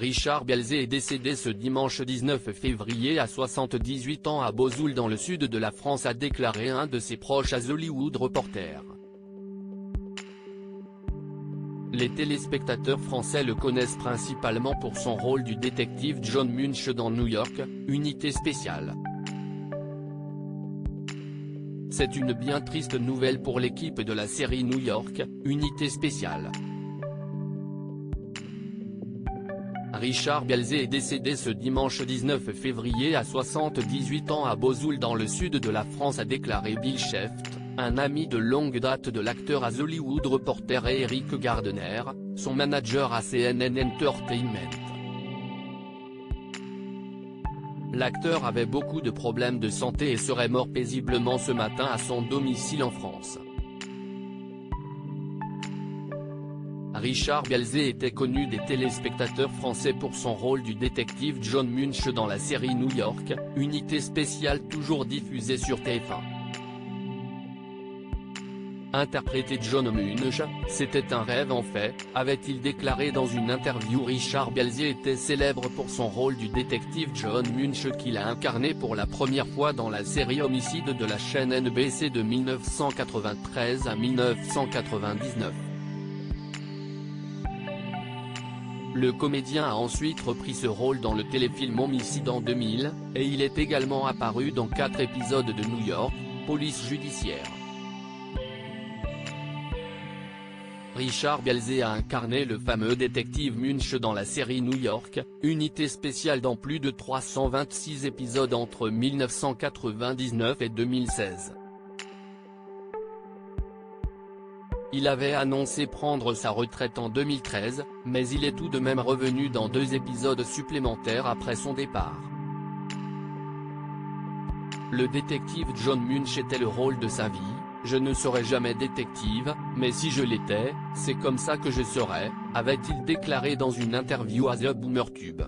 Richard Bielzé est décédé ce dimanche 19 février à 78 ans à Bozoul dans le sud de la France, a déclaré un de ses proches à The Hollywood Reporter. Les téléspectateurs français le connaissent principalement pour son rôle du détective John Munch dans New York, Unité spéciale. C'est une bien triste nouvelle pour l'équipe de la série New York, Unité spéciale. Richard Bielzé est décédé ce dimanche 19 février à 78 ans à Bozoul dans le sud de la France, a déclaré Bill Scheft, un ami de longue date de l'acteur à The Hollywood Reporter, et Eric Gardner, son manager à CNN Entertainment. L'acteur avait beaucoup de problèmes de santé et serait mort paisiblement ce matin à son domicile en France. Richard Bielzé était connu des téléspectateurs français pour son rôle du détective John Munch dans la série New York, Unité spéciale, toujours diffusée sur TF1. Interpréter John Munch, c'était un rêve en fait, avait-il déclaré dans une interview. Richard Bielzé était célèbre pour son rôle du détective John Munch qu'il a incarné pour la première fois dans la série Homicide de la chaîne NBC de 1993 à 1999. Le comédien a ensuite repris ce rôle dans le téléfilm Homicide en 2000, et il est également apparu dans 4 épisodes de New York, Police judiciaire. Richard Bielzé a incarné le fameux détective Munch dans la série New York, Unité spéciale, dans plus de 326 épisodes entre 1999 et 2016. Il avait annoncé prendre sa retraite en 2013, mais il est tout de même revenu dans 2 épisodes supplémentaires après son départ. Le détective John Munch était le rôle de sa vie. Je ne serai jamais détective, mais si je l'étais, c'est comme ça que je serais, avait-il déclaré dans une interview à The Boomertube.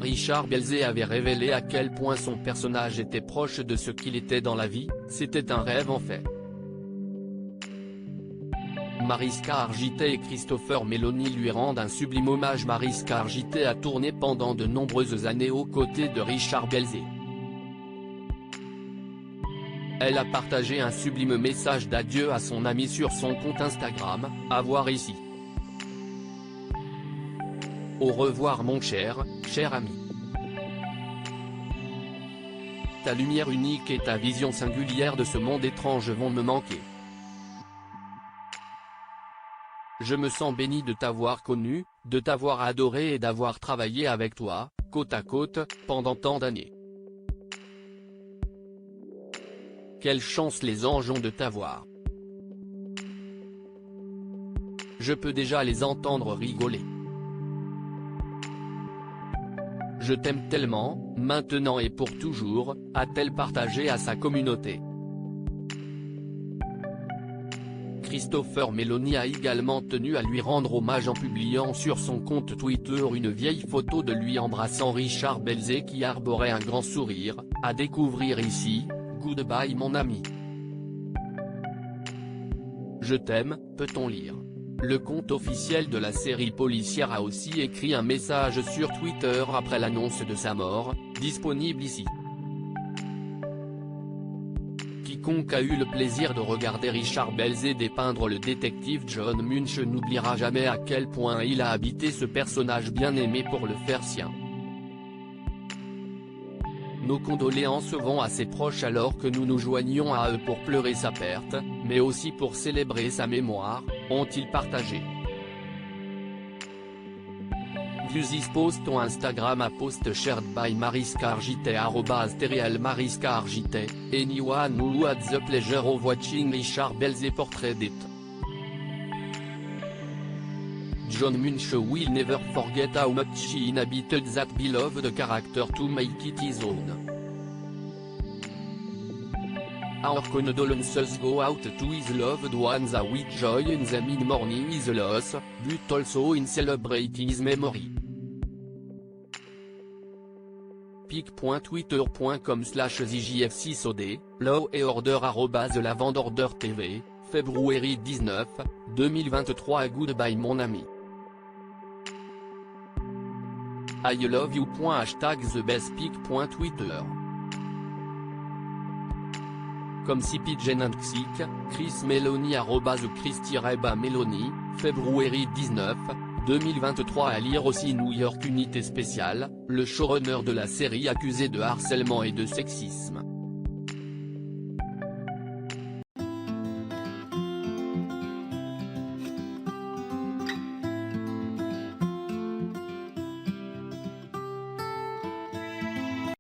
Richard Bielzé avait révélé à quel point son personnage était proche de ce qu'il était dans la vie, c'était un rêve en fait. Mariska Hargitay et Christopher Meloni lui rendent un sublime hommage. Mariska Hargitay a tourné pendant de nombreuses années aux côtés de Richard Bielzé. Elle a partagé un sublime message d'adieu à son ami sur son compte Instagram, à voir ici. Au revoir mon cher ami. Ta lumière unique et ta vision singulière de ce monde étrange vont me manquer. Je me sens béni de t'avoir connu, de t'avoir adoré et d'avoir travaillé avec toi, côte à côte, pendant tant d'années. Quelle chance les anges ont de t'avoir. Je peux déjà les entendre rigoler. Je t'aime tellement, maintenant et pour toujours, a-t-elle partagé à sa communauté. Christopher Meloni a également tenu à lui rendre hommage en publiant sur son compte Twitter une vieille photo de lui embrassant Richard Bielzé qui arborait un grand sourire, à découvrir ici. Goodbye mon ami. Je t'aime, peut-on lire. Le compte officiel de la série policière a aussi écrit un message sur Twitter après l'annonce de sa mort, disponible ici. Quiconque a eu le plaisir de regarder Richard Bielzé dépeindre le détective John Munch n'oubliera jamais à quel point il a habité ce personnage bien aimé pour le faire sien. Nos condoléances vont à ses proches alors que nous nous joignons à eux pour pleurer sa perte, mais aussi pour célébrer sa mémoire, ont-ils partagé. View this post on Instagram à post shared by Mariska Hargitay @teriel Mariska Hargitay, anyone who had the pleasure of watching Richard Bielzé portrait it. John Munch will never forget how much he inhabited that beloved character to make it his own. Our condolences go out to his loved ones with joy in them in mourning his loss, but also in celebrating his memory. pic.twitter.com/ZJF6OD, Law et Order @lavandorder TV, février 19, 2023. Goodbye mon ami. I love you. #TheBestPic.Twitter. Comme si Pigeon and Xic, Chris Meloni @Chris-Meloni, février 19, 2023. À lire aussi New York Unité spéciale, le showrunner de la série accusé de harcèlement et de sexisme.